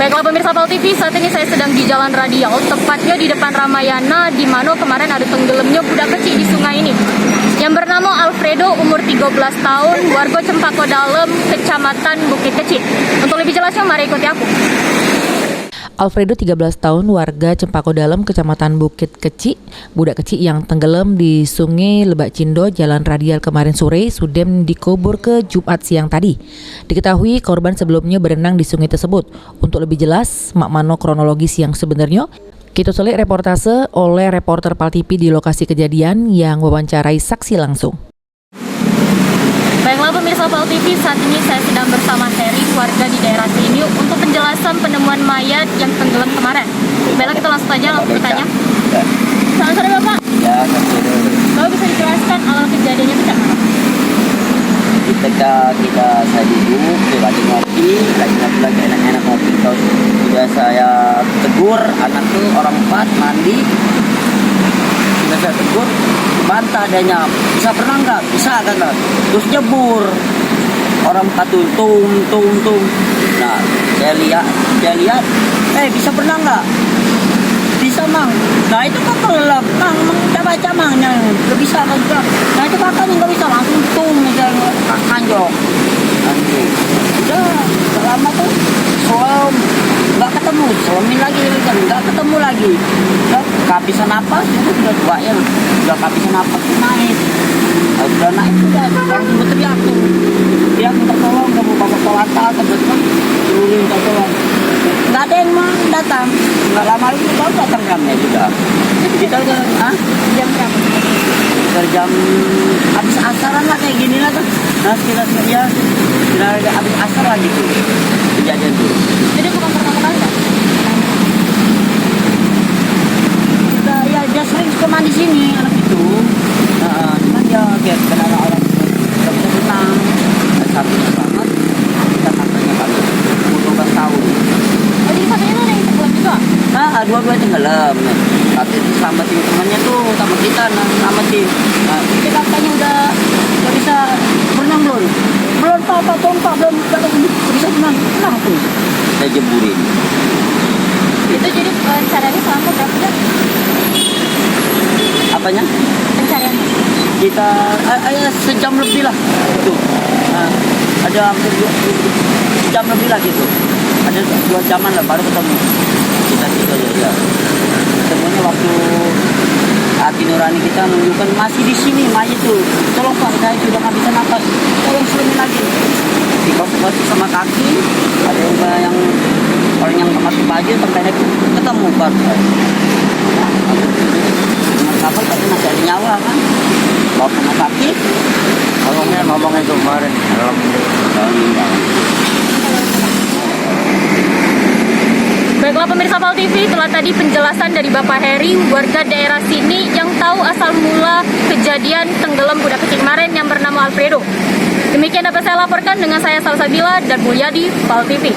Baiklah pemirsa PAL TV, saat ini saya sedang di Jalan Radial, tepatnya di depan Ramayana, di mana kemarin ada tenggelamnya budak kecil di sungai ini. Yang bernama Alfredo, umur 13 tahun, warga Cempaka Dalam, Kecamatan Bukit Kecil. Untuk lebih jelasnya, mari ikuti aku. Alfredo 13 tahun, warga Cempaka Dalam, Kecamatan Bukit Kecil, budak kecil yang tenggelam di Sungai Lebak Cindo, Jalan Radial kemarin sore, sudah dikubur ke Jumat siang tadi. Diketahui korban sebelumnya berenang di sungai tersebut. Untuk lebih jelas, makmano kronologis yang sebenarnya, kita selik reportase oleh reporter PAL TV di lokasi kejadian yang wawancarai saksi langsung. Baiklah pemirsa PAL TV, saat ini saya sedang bersama Heri, warga di daerah sini, untuk penjelasan penemuan mayat yang tenggelam kemarin. Baiklah, kita langsung aja bertanya. Selamat sore Bapak. Ya, Bapak bisa dijelaskan awal kejadiannya itu dari mana? kita saya duduk, lagi ngopi lagi enak-enak ngopi. Terus sudah saya tegur anak tuh orang 4 mandi. Sudah saya tegur, bantah adanya, bisa berenang nggak? Bisa kan? Terus jebur. Orang 4 tung. Nah, saya lihat, bisa berenang nggak? Bisa mang. Nah itu kan kelelap, mang udah baca mangnya, nggak bisa kan juga. Nah itu kakaknya nggak bisa, langsung tung misalnya anjok. Udah selama tuh soal nggak ketemu, suamin lagi kan nggak ketemu lagi. Udah kehabisan napas, itu sudah tua ya, udah kehabisan napas naik. Nah, udah naik udah langsung berteriak tuh. Dia minta tolong, kamu bawa kolata, kebetulan turunin minta tolong. Nggak ada yang mau datang, nggak lama lagi baru datang jamnya juga. Kita udah jam berapa? Jam habis asaran lah kayak gini lah tuh. Nah sekitar habis asar lagi tuh kejadian tuh. Jadi bukan pertama kali kan? Dia sering suka mandi sini anak itu. Nah, cuman dia kayak kenal orang nggak bisa berenang. Satunya selamat, kita katanya kali umur 12 tahun. Oh jadi satunya tuh ada yang tenggelam juga? Nah, dua-duanya tenggelam. Tapi selamatin temannya tuh sama kita, selamatin. Nah, kita katanya udah bisa berenang belum? Belum pak, belum bisa berenang. Kenapa tuh? Saya jeburin. Itu jadi pencariannya selama berapa jam? Apanya? Pencariannya? Kita sejam lebih lah itu. Nah, ada hampir 2 jam lebih lah gitu. Ada 2 jaman lah baru ketemu. Kita gitu aja ya. Ketemunya waktu hati nurani kita menunjukkan masih di sini mayat tuh. Tolong Pak, saya sudah nggak bisa napas. Tolong selamin lagi. Dikosong sama kaki. Ada yang orang yang pakai baju sampai ketemu Pak. Kapal tapi masih ada nyawa kan. Bawa rumah sakit. Ngomong itu kemarin. Baiklah pemirsa PAL TV, itulah tadi penjelasan dari Bapak Heri, warga daerah sini yang tahu asal mula kejadian tenggelam budak kecil kemarin yang bernama Alfredo. Demikian dapat saya laporkan dengan saya Salsabila dan Mulyadi, PAL TV.